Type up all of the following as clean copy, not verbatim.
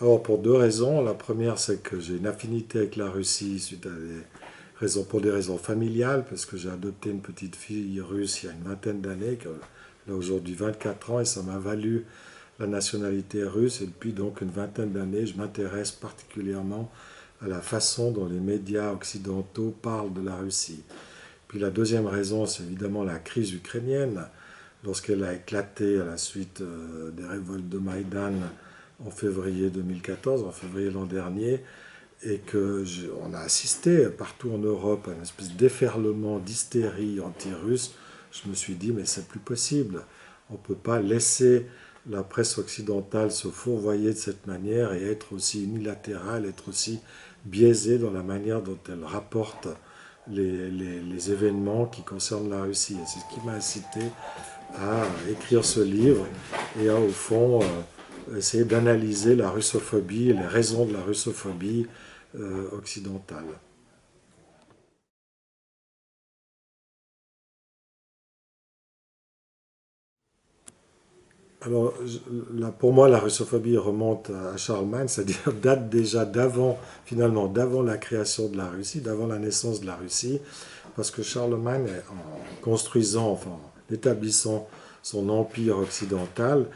Alors pour deux raisons. La première, c'est que j'ai une affinité avec la Russie suite à pour des raisons familiales, parce que j'ai adopté une petite fille russe il y a une vingtaine d'années, elle a aujourd'hui 24 ans, et ça m'a valu la nationalité russe. Et depuis donc une vingtaine d'années, je m'intéresse particulièrement à la façon dont les médias occidentaux parlent de la Russie. Puis la deuxième raison, c'est évidemment la crise ukrainienne. Lorsqu'elle a éclaté à la suite des révoltes de Maïdan en février 2014, en février l'an dernier, et on a assisté partout en Europe à une espèce de déferlement d'hystérie anti-russe, je me suis dit, mais c'est plus possible. On ne peut pas laisser la presse occidentale se fourvoyer de cette manière et être aussi unilatérale, être aussi biaisée dans la manière dont elle rapporte les événements qui concernent la Russie. Et c'est ce qui m'a incité à écrire ce livre et à, au fond, essayer d'analyser la russophobie et les raisons de la russophobie occidentale. Alors, pour moi, la russophobie remonte à Charlemagne, c'est-à-dire date déjà d'avant, finalement, d'avant la création de la Russie, d'avant la naissance de la Russie, parce que Charlemagne, en construisant, enfin, en établissant son empire occidental,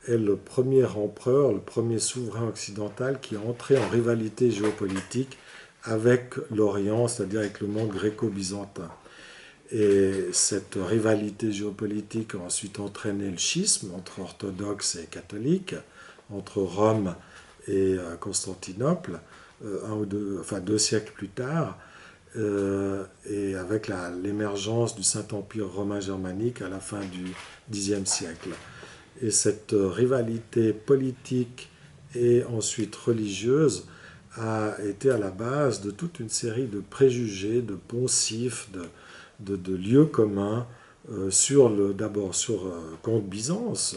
est le premier empereur, le premier souverain occidental qui est entré en rivalité géopolitique avec l'Orient, c'est-à-dire avec le monde gréco-byzantin. Et cette rivalité géopolitique a ensuite entraîné le schisme entre orthodoxes et catholiques, entre Rome et Constantinople, un ou deux, enfin 2 siècles plus tard, et avec l'émergence du Saint-Empire romain germanique à la fin du Xe siècle. Et cette rivalité politique et ensuite religieuse a été à la base de toute une série de préjugés, de poncifs, de lieux communs d'abord contre Byzance.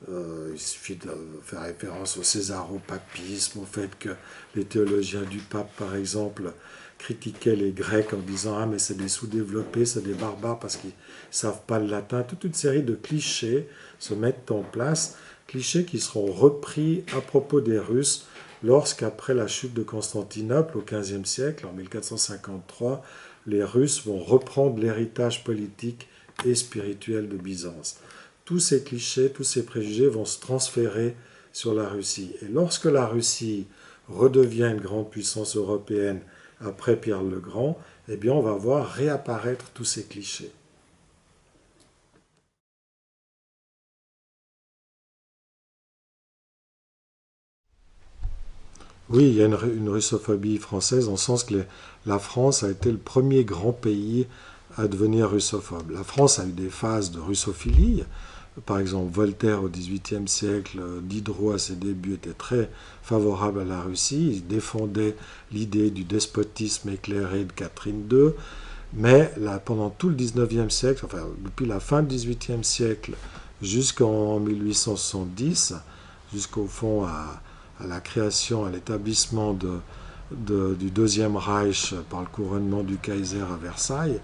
Il suffit de faire référence au césaropapisme, au fait que les théologiens du pape, par exemple, critiquaient les Grecs en disant ah mais c'est des sous-développés, c'est des barbares parce qu'ils ne savent pas le latin. Toute une série de clichés se mettent en place, clichés qui seront repris à propos des Russes lorsqu'après la chute de Constantinople au XVe siècle, en 1453, les Russes vont reprendre l'héritage politique et spirituel de Byzance. Tous ces clichés, tous ces préjugés vont se transférer sur la Russie. Et lorsque la Russie redevient une grande puissance européenne après Pierre le Grand, eh bien on va voir réapparaître tous ces clichés. Oui, il y a une russophobie française, en sens que la France a été le premier grand pays à devenir russophobe. La France a eu des phases de russophilie. Par exemple, Voltaire au XVIIIe siècle, Diderot à ses débuts était très favorable à la Russie. Il défendait l'idée du despotisme éclairé de Catherine II. Mais là, pendant tout le XIXe siècle, enfin depuis la fin du XVIIIe siècle jusqu'en 1870, jusqu'au fond à la création, à l'établissement du Deuxième Reich par le couronnement du Kaiser à Versailles,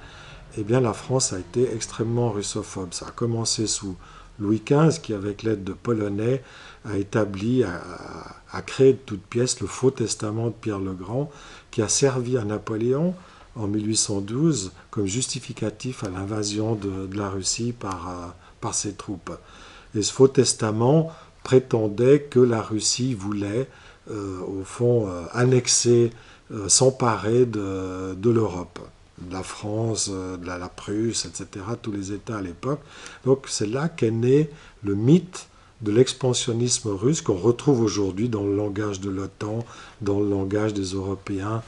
eh bien la France a été extrêmement russophobe. Ça a commencé sous Louis XV qui, avec l'aide de Polonais, a établi, a créé de toutes pièces le faux testament de Pierre le Grand, qui a servi à Napoléon en 1812 comme justificatif à l'invasion de la Russie par ses troupes. Et ce faux testament prétendait que la Russie voulait, au fond, annexer, s'emparer de l'Europe, de la France, de la Prusse, etc., tous les États à l'époque. Donc c'est là qu'est né le mythe de l'expansionnisme russe qu'on retrouve aujourd'hui dans le langage de l'OTAN, dans le langage des Européens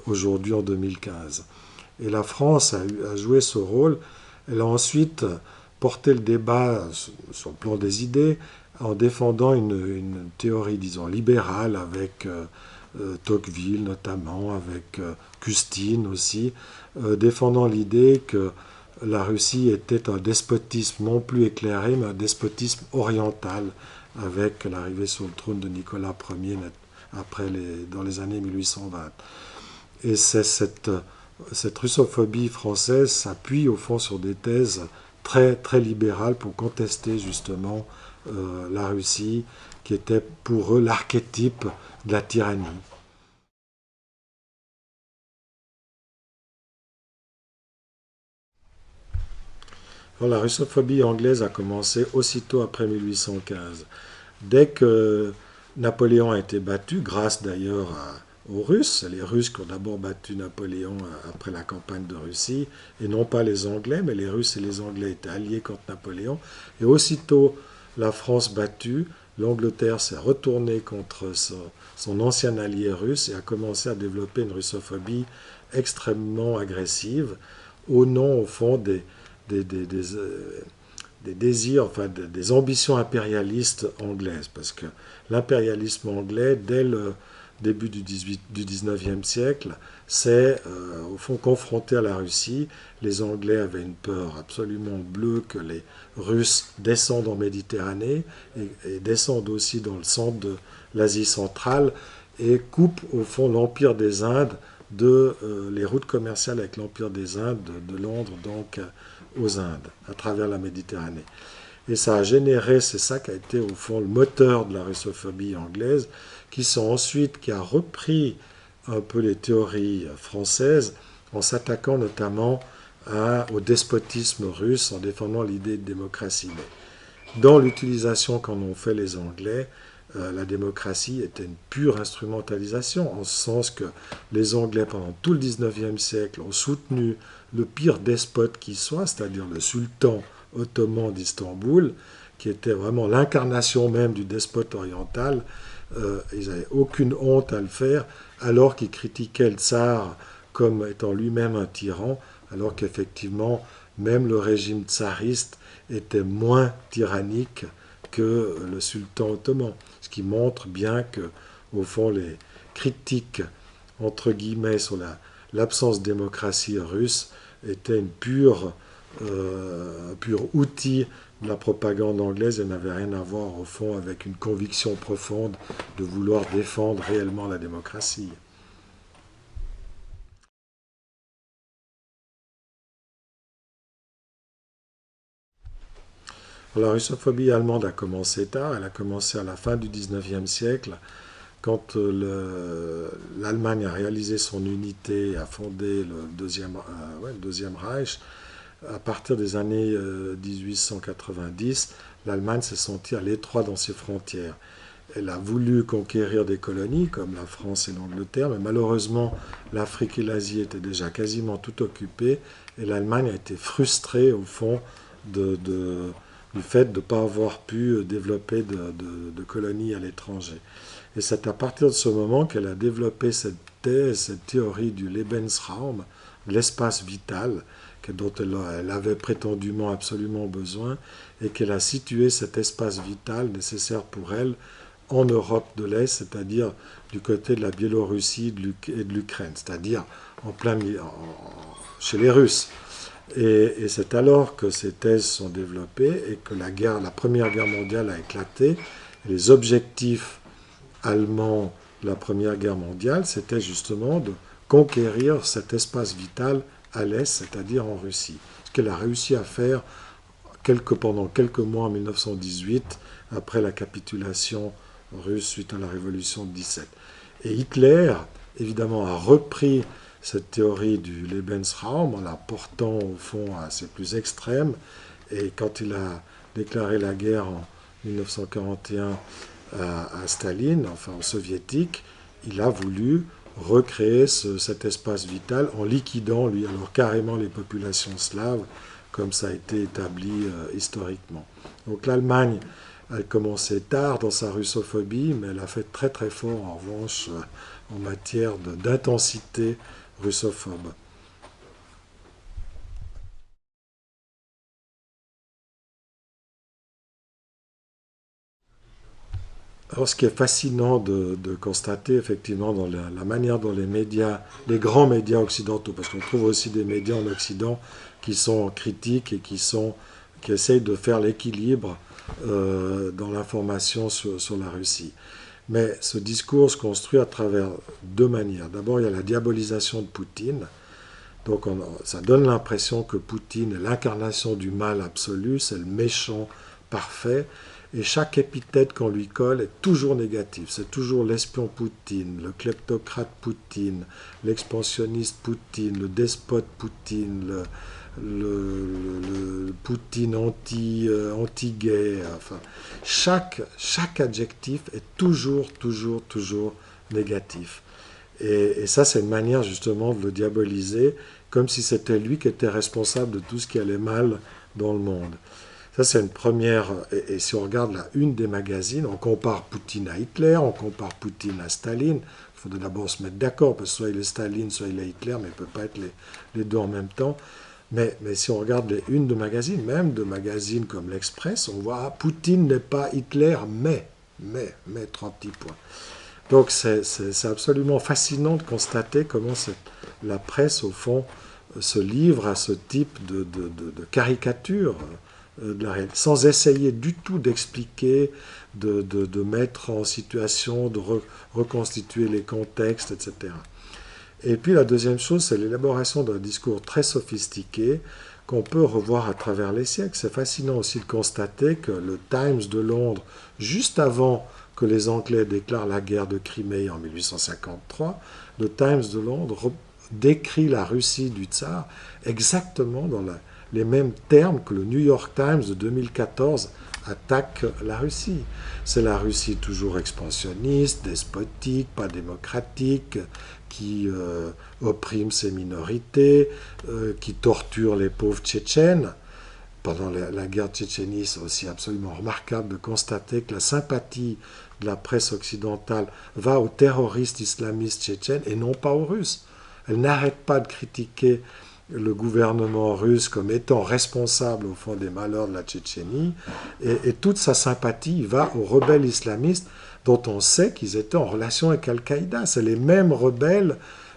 aujourd'hui en 2015. Et la France a joué ce rôle. Elle a ensuite porté le débat sur le plan des idées en défendant une théorie, disons, libérale avec Tocqueville notamment, avec Custine aussi, défendant l'idée que la Russie était un despotisme non plus éclairé, mais un despotisme oriental, avec l'arrivée sur le trône de Nicolas Ier dans les années 1820. Et cette russophobie française s'appuie au fond sur des thèses très, très libérales pour contester justement la Russie, qui était pour eux l'archétype de la tyrannie. Alors, la russophobie anglaise a commencé aussitôt après 1815. Dès que Napoléon a été battu, grâce d'ailleurs aux Russes, c'est les Russes qui ont d'abord battu Napoléon après la campagne de Russie, et non pas les Anglais, mais les Russes et les Anglais étaient alliés contre Napoléon. Et aussitôt la France battue, l'Angleterre s'est retournée contre son ancien allié russe et a commencé à développer une russophobie extrêmement agressive, au nom, au fond, des désirs, enfin des ambitions impérialistes anglaises. Parce que l'impérialisme anglais, dès le début du 19e siècle, s'est au fond confronté à la Russie. Les Anglais avaient une peur absolument bleue que les Russes descendent en Méditerranée et descendent aussi dans le centre de l'Asie centrale et coupent au fond l'Empire des Indes les routes commerciales avec l'Empire des Indes, de Londres donc aux Indes, à travers la Méditerranée. Et ça a généré, c'est ça qui a été au fond le moteur de la russophobie anglaise, qui a repris un peu les théories françaises en s'attaquant notamment au despotisme russe, en défendant l'idée de démocratie. Mais dans l'utilisation qu'en ont fait les Anglais, la démocratie était une pure instrumentalisation, en ce sens que les Anglais, pendant tout le 19e siècle, ont soutenu le pire despote qui soit, c'est-à-dire le sultan ottoman d'Istanbul, qui était vraiment l'incarnation même du despote oriental. Ils n'avaient aucune honte à le faire, alors qu'ils critiquaient le tsar comme étant lui-même un tyran, alors qu'effectivement, même le régime tsariste était moins tyrannique que le sultan ottoman. Ce qui montre bien que, au fond, les critiques, entre guillemets, sur l'absence de démocratie russe étaient un pur outil de la propagande anglaise et n'avait rien à voir, au fond, avec une conviction profonde de vouloir défendre réellement la démocratie. La russophobie allemande a commencé tard, elle a commencé à la fin du 19e siècle, quand l'Allemagne a réalisé son unité et a fondé le Deuxième Reich. À partir des années 1890, l'Allemagne s'est sentie à l'étroit dans ses frontières. Elle a voulu conquérir des colonies comme la France et l'Angleterre, mais malheureusement l'Afrique et l'Asie étaient déjà quasiment tout occupées et l'Allemagne a été frustrée au fond du fait de ne pas avoir pu développer de colonies à l'étranger. Et c'est à partir de ce moment qu'elle a développé cette thèse, cette théorie du Lebensraum, l'espace vital, dont elle avait prétendument absolument besoin, et qu'elle a situé cet espace vital nécessaire pour elle en Europe de l'Est, c'est-à-dire du côté de la Biélorussie et de l'Ukraine, c'est-à-dire chez les Russes. Et c'est alors que ces thèses sont développées et que la Première Guerre mondiale a éclaté. Et les objectifs allemands de la Première Guerre mondiale, c'était justement de conquérir cet espace vital à l'Est, c'est-à-dire en Russie. Ce qu'elle a réussi à faire pendant quelques mois en 1918, après la capitulation russe suite à la révolution de 17. Et Hitler, évidemment, a repris cette théorie du Lebensraum en la portant au fond à ses plus extrêmes. Et quand il a déclaré la guerre en 1941 à Staline, enfin aux soviétiques, il a voulu recréer cet espace vital en liquidant, lui, alors carrément les populations slaves, comme ça a été établi historiquement. Donc l'Allemagne a commencé tard dans sa russophobie, mais elle a fait très très fort en revanche en matière d'intensité russophobe. Alors, ce qui est fascinant de constater, effectivement, dans la manière dont les grands médias occidentaux, parce qu'on trouve aussi des médias en Occident qui sont critiques et qui essayent de faire l'équilibre dans l'information sur la Russie. Mais ce discours se construit à travers deux manières. D'abord, il y a la diabolisation de Poutine. Donc, ça donne l'impression que Poutine est l'incarnation du mal absolu, c'est le méchant parfait. et chaque épithète qu'on lui colle est toujours négative. C'est toujours l'espion Poutine, le kleptocrate Poutine, l'expansionniste Poutine, le despote Poutine, le Poutine anti-gay. Enfin, chaque adjectif est toujours négatif. Et ça, c'est une manière justement de le diaboliser, comme si c'était lui qui était responsable de tout ce qui allait mal dans le monde. Ça, c'est une première. Et si on regarde la une des magazines, on compare Poutine à Hitler, on compare Poutine à Staline. Il faudrait d'abord se mettre d'accord, parce que soit il est Staline, soit il est Hitler, mais il ne peut pas être les deux en même temps. Mais si on regarde les unes de magazines, même de magazines comme l'Express, on voit Poutine n'est pas Hitler, mais 30 points. Donc c'est absolument fascinant de constater comment la presse, au fond, se livre à ce type de caricature de la réalité, sans essayer du tout d'expliquer, de mettre en situation, de reconstituer les contextes, etc. Et puis la deuxième chose, c'est l'élaboration d'un discours très sophistiqué qu'on peut revoir à travers les siècles. C'est fascinant aussi de constater que le Times de Londres, juste avant que les Anglais déclarent la guerre de Crimée en 1853, le Times de Londres décrit la Russie du tsar exactement dans les mêmes termes que le New York Times de 2014 attaque la Russie. C'est la Russie toujours expansionniste, despotique, pas démocratique, qui opprime ses minorités, qui torture les pauvres Tchétchènes. Pendant la guerre de Tchétchénie, c'est aussi absolument remarquable de constater que la sympathie de la presse occidentale va aux terroristes islamistes tchétchènes et non pas aux Russes. Elle n'arrête pas de critiquer le gouvernement russe comme étant responsable au fond des malheurs de la Tchétchénie, et toute sa sympathie va aux rebelles islamistes dont on sait qu'ils étaient en relation avec Al-Qaïda. C'est les mêmes rebelles,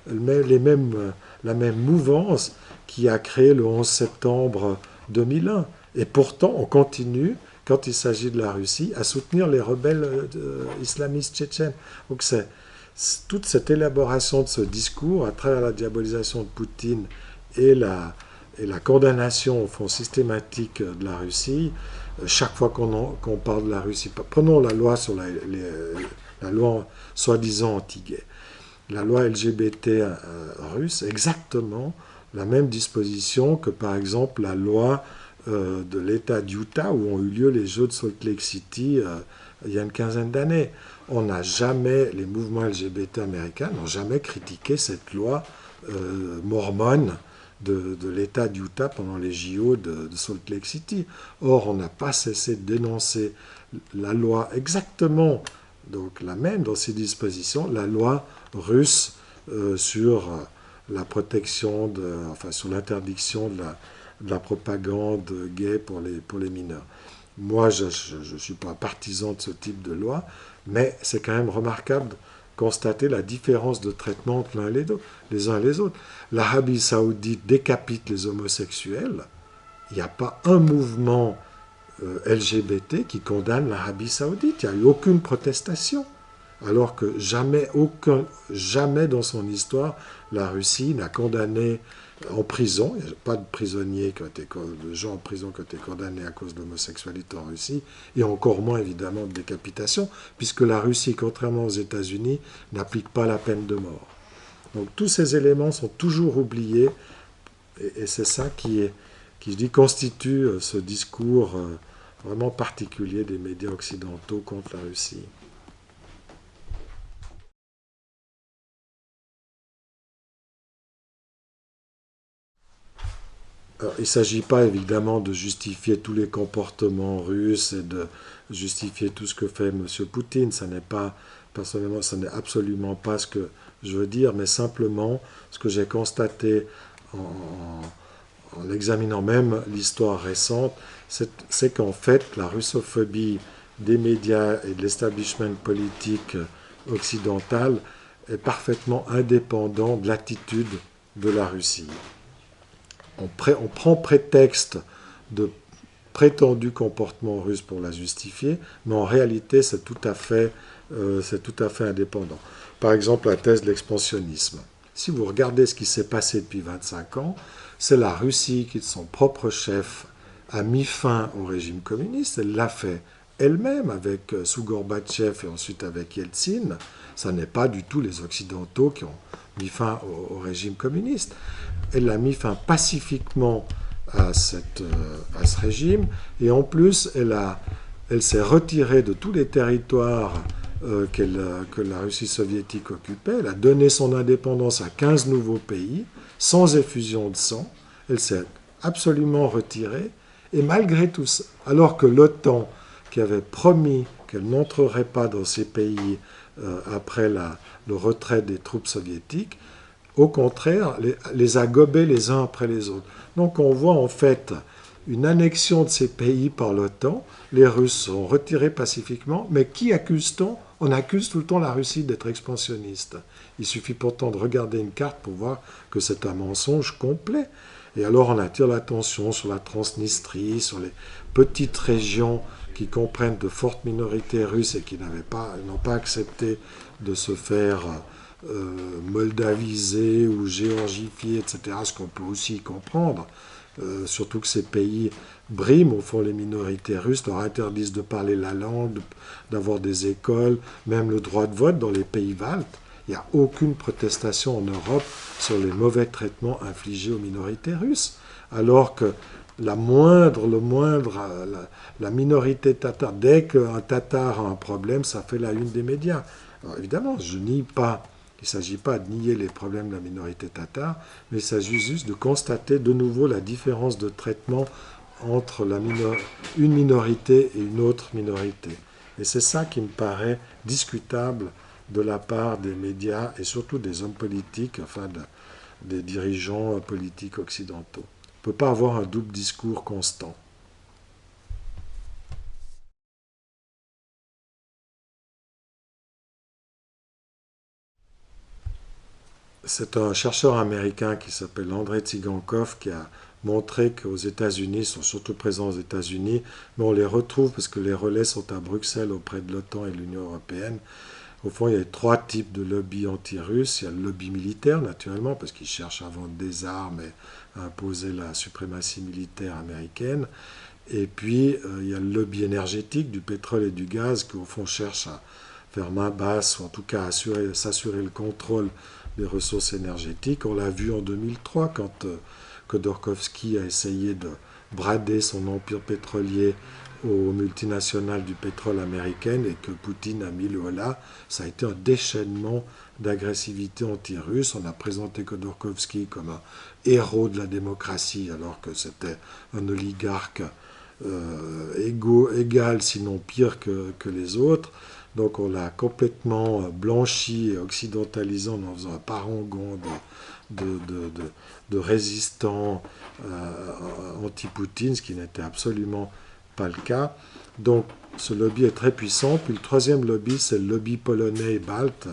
la même mouvance qui a créé le 11 septembre 2001. Et pourtant, on continue, quand il s'agit de la Russie, à soutenir les rebelles islamistes tchétchènes. Donc c'est toute cette élaboration de ce discours à travers la diabolisation de Poutine et la condamnation au fond systématique de la Russie. Chaque fois qu'on parle de la Russie, prenons la loi sur la loi soi-disant anti-gay, la loi LGBT russe, exactement la même disposition que par exemple la loi de l'État d'Utah où ont eu lieu les Jeux de Salt Lake City il y a une quinzaine d'années. Les mouvements LGBT américains n'ont jamais critiqué cette loi mormone de l'État d'Utah pendant les JO de Salt Lake City. Or, on n'a pas cessé de dénoncer la loi exactement, donc la même dans ses dispositions, la loi russe sur la protection, sur l'interdiction de la propagande gay pour les mineurs. Moi, je ne suis pas partisan de ce type de loi, mais c'est quand même remarquable de constater la différence de traitement entre les uns et les autres. L'Arabie saoudite décapite les homosexuels. Il n'y a pas un mouvement LGBT qui condamne l'Arabie saoudite. Il n'y a eu aucune protestation. Alors que jamais dans son histoire, la Russie n'a condamné en prison, il n'y a pas de prisonniers de gens en prison qui ont été condamnés à cause de l'homosexualité en Russie, et encore moins évidemment de décapitation, puisque la Russie, contrairement aux États-Unis, n'applique pas la peine de mort. Donc tous ces éléments sont toujours oubliés, et c'est ça qui constitue ce discours vraiment particulier des médias occidentaux contre la Russie. Alors, il ne s'agit pas évidemment de justifier tous les comportements russes et de justifier tout ce que fait M. Poutine. Personnellement, ce n'est absolument pas ce que je veux dire, mais simplement ce que j'ai constaté en examinant même l'histoire récente, c'est qu'en fait, la russophobie des médias et de l'establishment politique occidental est parfaitement indépendant de l'attitude de la Russie. On prend prétexte de prétendus comportements russes pour la justifier, mais en réalité, c'est tout à fait indépendant. Par exemple, la thèse de l'expansionnisme. Si vous regardez ce qui s'est passé depuis 25 ans, c'est la Russie qui, de son propre chef, a mis fin au régime communiste. Elle l'a fait elle-même, avec sous Gorbatchev et ensuite avec Yeltsin, ça n'est pas du tout les Occidentaux qui ont mis fin au régime communiste. Elle a mis fin pacifiquement à ce régime, et en plus, elle s'est retirée de tous les territoires que la Russie soviétique occupait. Elle a donné son indépendance à 15 nouveaux pays, sans effusion de sang. Elle s'est absolument retirée. Et malgré tout ça, alors que l'OTAN, qui avait promis qu'elle n'entrerait pas dans ces pays après le retrait des troupes soviétiques, au contraire, les a gobés les uns après les autres. Donc on voit en fait une annexion de ces pays par l'OTAN. Les Russes sont retirés pacifiquement, mais qui accuse-t-on? On accuse tout le temps la Russie d'être expansionniste. Il suffit pourtant de regarder une carte pour voir que c'est un mensonge complet. Et alors on attire l'attention sur la Transnistrie, sur les petites régions qui comprennent de fortes minorités russes et qui n'ont pas accepté de se faire moldaviser ou géorgifier, etc., ce qu'on peut aussi comprendre. Surtout que ces pays briment au fond les minorités russes, leur interdisent de parler la langue, d'avoir des écoles, même le droit de vote dans les pays baltes. Il n'y a aucune protestation en Europe sur les mauvais traitements infligés aux minorités russes, alors que la minorité tatar, dès qu'un tatar a un problème, ça fait la une des médias. Alors évidemment, je nie pas, il ne s'agit pas de nier les problèmes de la minorité tatar, mais il s'agit juste de constater de nouveau la différence de traitement entre une minorité et une autre minorité. Et c'est ça qui me paraît discutable de la part des médias et surtout des hommes politiques, enfin des dirigeants politiques occidentaux. On ne peut pas avoir un double discours constant. C'est un chercheur américain qui s'appelle Andrei Tsigankov qui a montré qu'aux États-Unis, ils sont surtout présents aux États-Unis, mais on les retrouve parce que les relais sont à Bruxelles auprès de l'OTAN et de l'Union européenne. Au fond, il y a trois types de lobbies anti-russes. Il y a le lobby militaire, naturellement, parce qu'ils cherchent à vendre des armes et à imposer la suprématie militaire américaine. Et puis, il y a le lobby énergétique du pétrole et du gaz qui, au fond, cherche à faire main basse, ou en tout cas à s'assurer le contrôle des ressources énergétiques. On l'a vu en 2003, quand Khodorkovsky a essayé de brader son empire pétrolier aux multinationales du pétrole américaines et que Poutine a mis le holà. Ça a été un déchaînement d'agressivité anti-russe. On a présenté Khodorkovsky comme un héros de la démocratie alors que c'était un oligarque égal, sinon pire que les autres. Donc on l'a complètement blanchi et occidentalisé en faisant un parangon de résistants anti-Poutine, ce qui n'était absolument pas le cas. Donc ce lobby est très puissant. Puis le troisième lobby, c'est le lobby polonais et balte.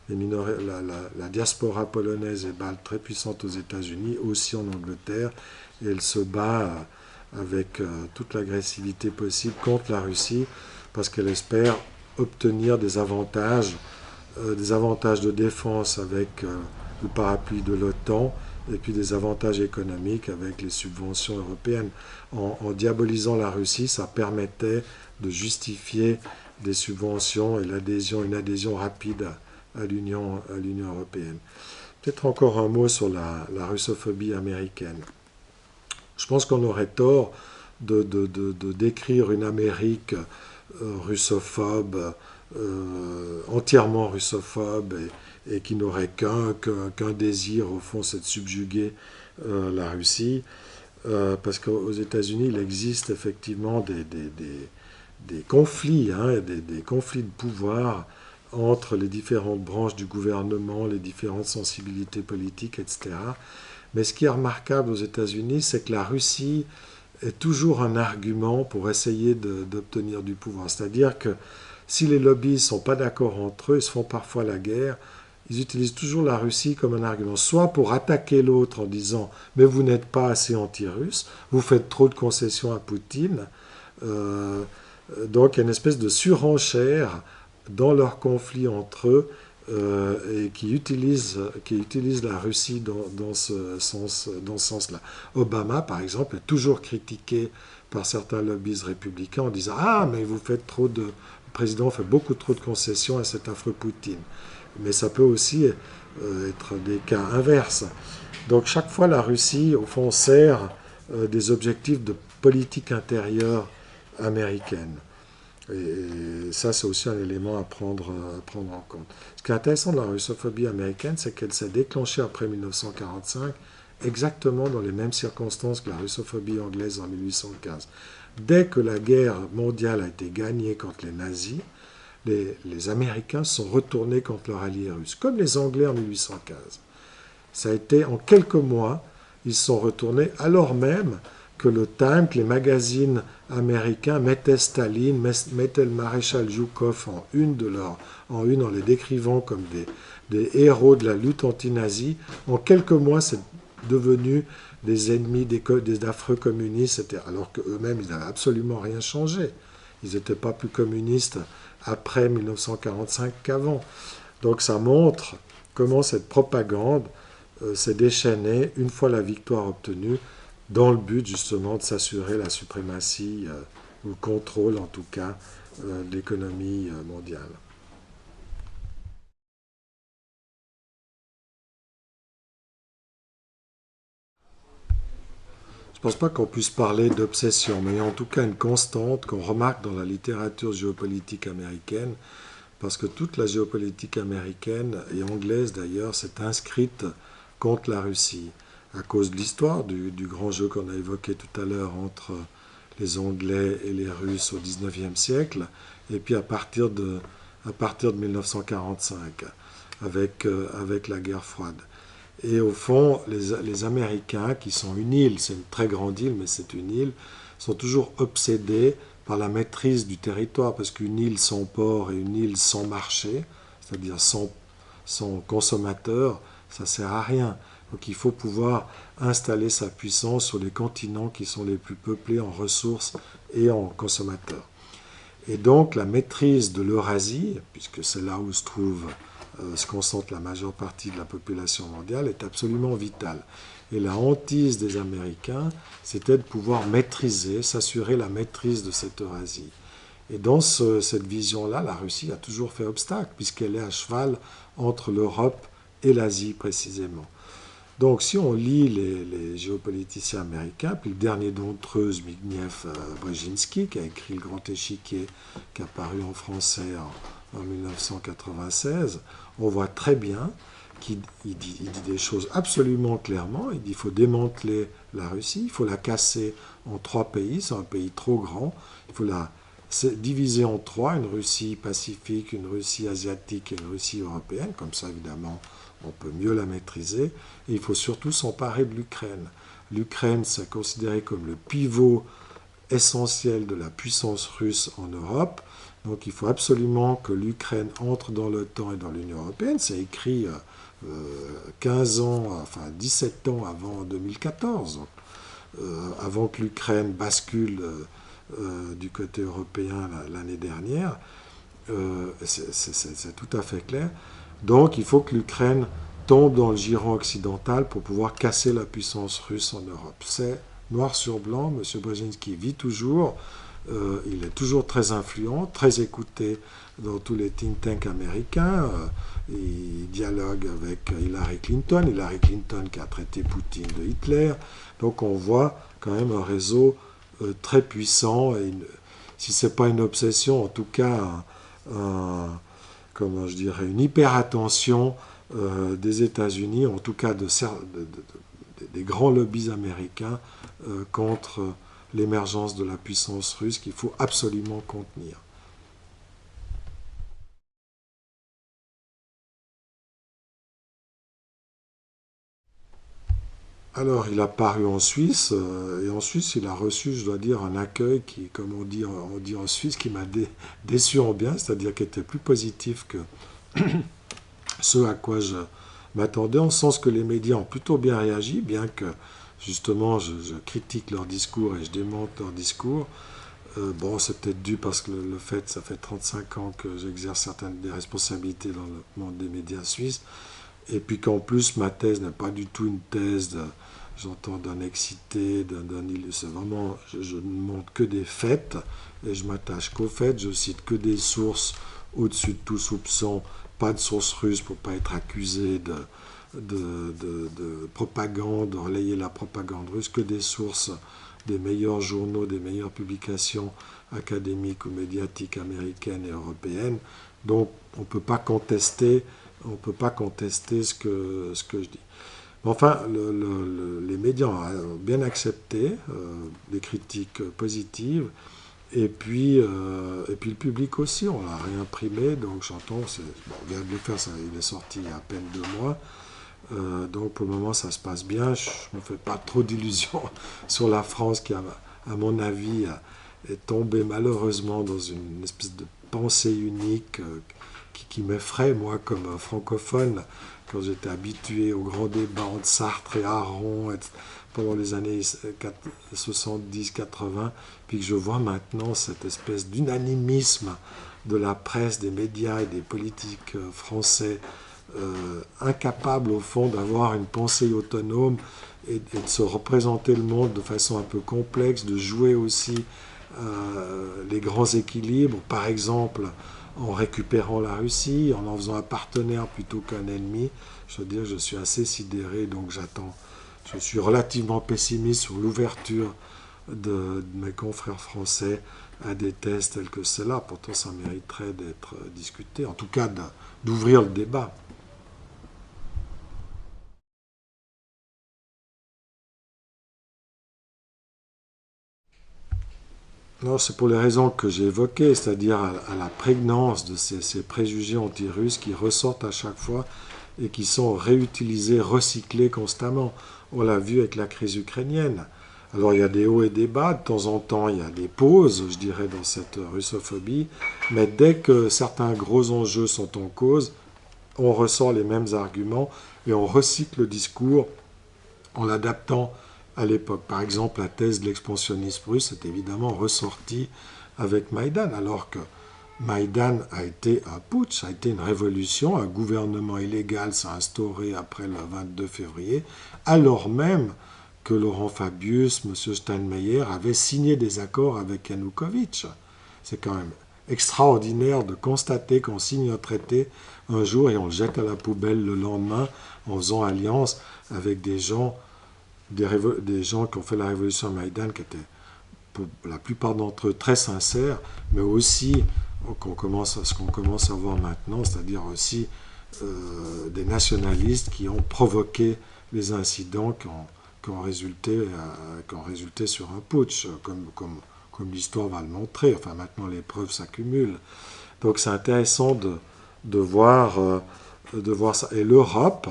La diaspora polonaise et balte très puissante aux États-Unis, aussi en Angleterre, et elle se bat avec toute l'agressivité possible contre la Russie parce qu'elle espère obtenir des avantages de défense avec le parapluie de l'OTAN et puis des avantages économiques avec les subventions européennes. En diabolisant la Russie, ça permettait de justifier des subventions et une adhésion rapide à l'Union européenne. Peut-être encore un mot sur la russophobie américaine. Je pense qu'on aurait tort de décrire une Amérique russophobe, entièrement russophobe et qui n'aurait qu'un désir, au fond, c'est de subjuguer la Russie. Parce qu'aux États-Unis, il existe effectivement des conflits, des conflits de pouvoir entre les différentes branches du gouvernement, les différentes sensibilités politiques, etc. Mais ce qui est remarquable aux États-Unis, c'est que la Russie est toujours un argument pour essayer d'obtenir du pouvoir. C'est-à-dire que si les lobbies ne sont pas d'accord entre eux, ils se font parfois la guerre, ils utilisent toujours la Russie comme un argument, soit pour attaquer l'autre en disant « mais vous n'êtes pas assez anti-russe, vous faites trop de concessions à Poutine donc il y a une espèce de surenchère dans leur conflit entre eux et qui utilise la Russie dans ce sens-là. Obama, par exemple, est toujours critiqué par certains lobbies républicains en disant « Ah, mais vous faites trop de... Le président fait beaucoup trop de concessions à cet affreux Poutine. » Mais ça peut aussi être des cas inverses. Donc chaque fois, la Russie, au fond, sert des objectifs de politique intérieure américaine. Et ça, c'est aussi un élément à prendre en compte. Ce qui est intéressant de la russophobie américaine, c'est qu'elle s'est déclenchée après 1945, exactement dans les mêmes circonstances que la russophobie anglaise en 1815. Dès que la guerre mondiale a été gagnée contre les nazis, les Américains sont retournés contre leurs alliés russes, comme les Anglais en 1815. Ça a été en quelques mois, ils sont retournés, alors même que le Time, que les magazines américains mettaient Staline, mettaient le maréchal Zhukov en les décrivant comme des héros de la lutte anti-nazie. En quelques mois, c'est devenu des ennemis des affreux communistes, alors qu'eux-mêmes, ils n'avaient absolument rien changé. Ils n'étaient pas plus communistes après 1945 qu'avant. Donc ça montre comment cette propagande s'est déchaînée une fois la victoire obtenue, dans le but justement de s'assurer la suprématie, ou le contrôle en tout cas, de l'économie mondiale. Je ne pense pas qu'on puisse parler d'obsession, mais il y a en tout cas une constante qu'on remarque dans la littérature géopolitique américaine, parce que toute la géopolitique américaine, et anglaise d'ailleurs, s'est inscrite contre la Russie, à cause de l'histoire du grand jeu qu'on a évoqué tout à l'heure entre les Anglais et les Russes au XIXe siècle, et puis à partir de 1945, avec la guerre froide. Et au fond, les Américains, qui sont une île, c'est une très grande île, mais c'est une île, sont toujours obsédés par la maîtrise du territoire, parce qu'une île sans port et une île sans marché, c'est-à-dire sans consommateur, ça ne sert à rien. Donc il faut pouvoir installer sa puissance sur les continents qui sont les plus peuplés en ressources et en consommateurs. Et donc la maîtrise de l'Eurasie, puisque c'est là où se concentre la majeure partie de la population mondiale, est absolument vitale. Et la hantise des Américains, c'était de pouvoir maîtriser, s'assurer la maîtrise de cette Eurasie. Et dans cette vision-là, la Russie a toujours fait obstacle, puisqu'elle est à cheval entre l'Europe et l'Asie précisément. Donc si on lit les géopoliticiens américains, puis le dernier d'entre eux, Zbigniew Brzezinski, qui a écrit Le Grand Échiquier, qui a paru en français en 1996, on voit très bien qu'il dit des choses absolument clairement. Il dit qu'il faut démanteler la Russie, il faut la casser en 3 pays, c'est un pays trop grand, il faut la diviser en 3, une Russie pacifique, une Russie asiatique et une Russie européenne, comme ça évidemment on peut mieux la maîtriser, et il faut surtout s'emparer de l'Ukraine. L'Ukraine, c'est considéré comme le pivot essentiel de la puissance russe en Europe, donc il faut absolument que l'Ukraine entre dans l'OTAN et dans l'Union européenne. C'est écrit 15 ans, enfin 17 ans avant 2014, avant que l'Ukraine bascule du côté européen l'année dernière. C'est tout à fait clair. Donc il faut que l'Ukraine tombe dans le giron occidental pour pouvoir casser la puissance russe en Europe. C'est noir sur blanc, M. Brzezinski vit toujours, il est toujours très influent, très écouté dans tous les think tanks américains, il dialogue avec Hillary Clinton qui a traité Poutine de Hitler, donc on voit quand même un réseau très puissant, et si ce n'est pas une obsession, en tout cas comment je dirais, une hyperattention des États-Unis, en tout cas des grands lobbies américains contre l'émergence de la puissance russe qu'il faut absolument contenir. Alors, il a paru en Suisse, et en Suisse, il a reçu, je dois dire, un accueil qui, comme on dit en Suisse, qui m'a déçu en bien, c'est-à-dire qui était plus positif que ce à quoi je m'attendais, en sens que les médias ont plutôt bien réagi, bien que, justement, je critique leur discours et je démonte leur discours. Bon, c'est peut-être dû parce que le fait, ça fait 35 ans que j'exerce certaines des responsabilités dans le monde des médias suisses, et puis qu'en plus, ma thèse n'est pas du tout une thèse j'entends d'un excité, c'est vraiment, je ne montre que des faits, et je m'attache qu'aux faits, je cite que des sources au-dessus de tout soupçon, pas de sources russes pour ne pas être accusé de propagande, de relayer la propagande russe, que des sources des meilleurs journaux, des meilleures publications académiques ou médiatiques américaines et européennes. Donc on ne peut pas contester, ce que je dis. Enfin, les médias ont bien accepté les critiques positives, et puis le public aussi, on l'a réimprimé, donc j'entends, on vient de le faire, il est sorti il y a à peine 2 mois, donc pour le moment ça se passe bien, je ne me fais pas trop d'illusions sur la France qui, à mon avis, est tombée malheureusement dans une espèce de pensée unique qui m'effraie, moi, comme francophone, quand j'étais habitué aux grands débats entre Sartre et Aron pendant les années 70-80, puis que je vois maintenant cette espèce d'unanimisme de la presse, des médias et des politiques français, incapables au fond d'avoir une pensée autonome et de se représenter le monde de façon un peu complexe, de jouer aussi les grands équilibres, par exemple en récupérant la Russie, en faisant un partenaire plutôt qu'un ennemi. Je veux dire, je suis assez sidéré, donc j'attends. Je suis relativement pessimiste sur l'ouverture de mes confrères français à des thèses telles que celle-là. Pourtant, ça mériterait d'être discuté, en tout cas d'ouvrir le débat. Non, c'est pour les raisons que j'ai évoquées, c'est-à-dire à la prégnance de ces préjugés anti-russes qui ressortent à chaque fois et qui sont réutilisés, recyclés constamment. On l'a vu avec la crise ukrainienne. Alors il y a des hauts et des bas, de temps en temps il y a des pauses, je dirais, dans cette russophobie, mais dès que certains gros enjeux sont en cause, on ressort les mêmes arguments et on recycle le discours en l'adaptant à l'époque. Par exemple, la thèse de l'expansionnisme russe est évidemment ressortie avec Maïdan, alors que Maïdan a été un putsch, a été une révolution, un gouvernement illégal s'est instauré après le 22 février, alors même que Laurent Fabius, M. Steinmeier avaient signé des accords avec Yanukovych. C'est quand même extraordinaire de constater qu'on signe un traité un jour et on le jette à la poubelle le lendemain en faisant alliance avec des gens qui ont fait la révolution à Maïdan, qui étaient pour la plupart d'entre eux très sincères, mais aussi ce qu'on commence à voir maintenant, c'est-à-dire aussi des nationalistes qui ont provoqué les incidents qui ont résulté sur un putsch, comme l'histoire va le montrer. Enfin, maintenant, les preuves s'accumulent. Donc, c'est intéressant de voir ça. Et l'Europe,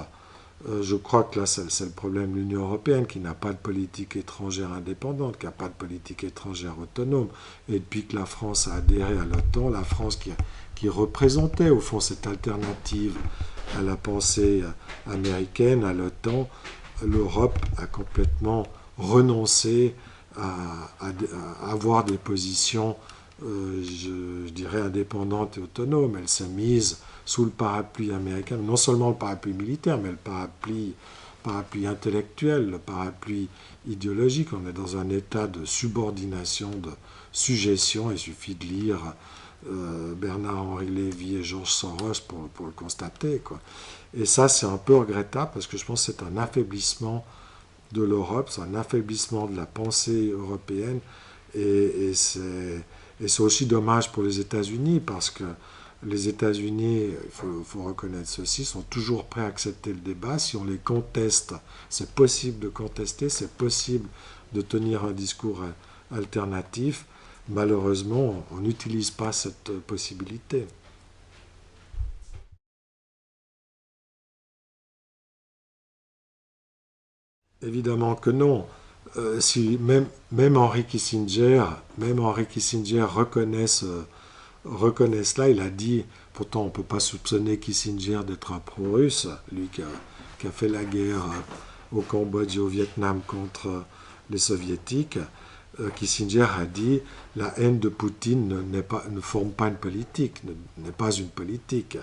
je crois que là, c'est le problème de l'Union européenne, qui n'a pas de politique étrangère indépendante, qui n'a pas de politique étrangère autonome. Et depuis que la France a adhéré à l'OTAN, la France qui représentait au fond cette alternative à la pensée américaine, à l'OTAN, l'Europe a complètement renoncé à avoir des positions, je dirais, indépendantes et autonomes. Elle s'est mise sous le parapluie américain, non seulement le parapluie militaire, mais le parapluie intellectuel, le parapluie idéologique. On est dans un état de subordination, de suggestion. Il suffit de lire Bernard-Henri Lévy et Georges Soros pour le constater, quoi. Et ça, c'est un peu regrettable parce que je pense que c'est un affaiblissement de l'Europe, c'est un affaiblissement de la pensée européenne. Et c'est aussi dommage pour les États-Unis parce que les États-Unis, il faut reconnaître ceci, sont toujours prêts à accepter le débat. Si on les conteste, c'est possible de contester, c'est possible de tenir un discours alternatif. Malheureusement, on n'utilise pas cette possibilité. Évidemment que non. Si même Henry Kissinger reconnaît cela, il a dit, pourtant on ne peut pas soupçonner Kissinger d'être un pro-russe, lui qui a fait la guerre au Cambodge et au Vietnam contre les soviétiques. Kissinger a dit la haine de Poutine ne forme pas une politique, n'est pas une politique.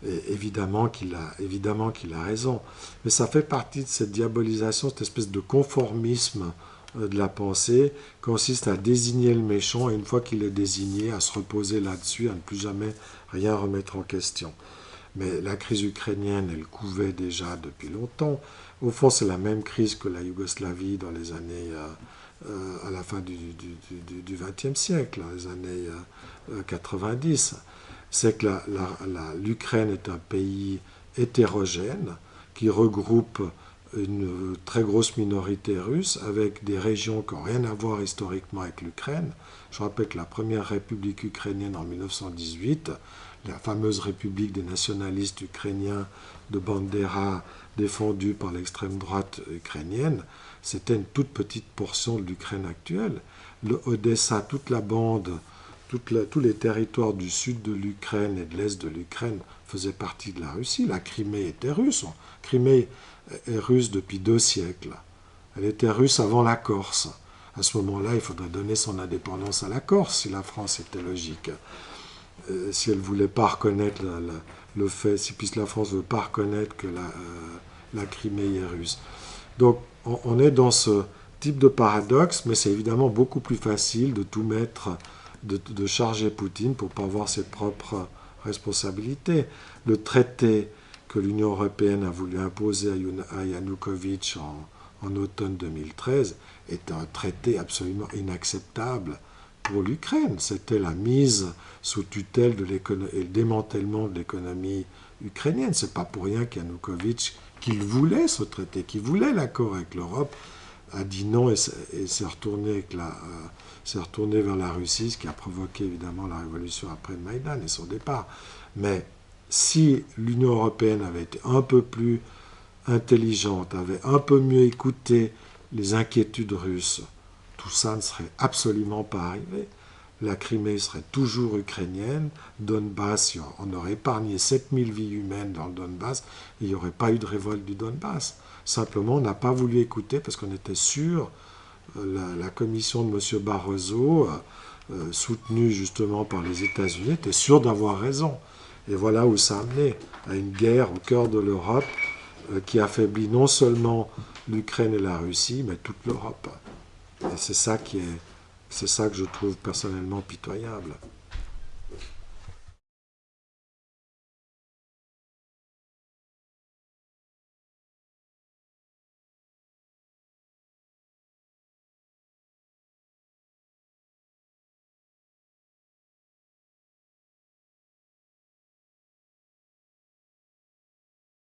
Et évidemment qu'il a raison. Mais ça fait partie de cette diabolisation, cette espèce de conformisme de la pensée, consiste à désigner le méchant et une fois qu'il est désigné, à se reposer là-dessus, à ne plus jamais rien remettre en question. Mais la crise ukrainienne, elle couvait déjà depuis longtemps. Au fond, c'est la même crise que la Yougoslavie dans les années, à la fin du XXe siècle, les années 90. C'est que l'Ukraine est un pays hétérogène qui regroupe une très grosse minorité russe avec des régions qui n'ont rien à voir historiquement avec l'Ukraine. Je rappelle que la première république ukrainienne en 1918, la fameuse république des nationalistes ukrainiens de Bandera défendue par l'extrême droite ukrainienne, c'était une toute petite portion de l'Ukraine actuelle. Le Odessa, toute la bande, tous les territoires du sud de l'Ukraine et de l'est de l'Ukraine faisaient partie de la Russie. La Crimée était russe. Crimée est russe depuis 2 siècles. Elle était russe avant la Corse. À ce moment-là, il faudrait donner son indépendance à la Corse si la France était logique. Si elle ne voulait pas reconnaître le fait, si puisque la France ne veut pas reconnaître que la Crimée est russe. Donc on est dans ce type de paradoxe, mais c'est évidemment beaucoup plus facile de tout mettre, de charger Poutine pour ne pas avoir ses propres responsabilités. Le traité que l'Union européenne a voulu imposer à Yanukovych en automne 2013 est un traité absolument inacceptable pour l'Ukraine. C'était la mise sous tutelle de l'économie et le démantèlement de l'économie ukrainienne. C'est pas pour rien qu'Yanukovych, qu'il voulait ce traité, qu'il voulait l'accord avec l'Europe, a dit non et s'est retourné, vers la Russie, ce qui a provoqué évidemment la révolution après le Maïdan et son départ. Mais si l'Union européenne avait été un peu plus intelligente, avait un peu mieux écouté les inquiétudes russes, tout ça ne serait absolument pas arrivé. La Crimée serait toujours ukrainienne, Donbass, on aurait épargné 7000 vies humaines dans le Donbass, et il n'y aurait pas eu de révolte du Donbass. Simplement, on n'a pas voulu écouter parce qu'on était sûr, la commission de M. Barroso, soutenue justement par les États-Unis, était sûre d'avoir raison. Et voilà où ça a amené, à une guerre au cœur de l'Europe qui affaiblit non seulement l'Ukraine et la Russie, mais toute l'Europe. Et c'est ça que je trouve personnellement pitoyable.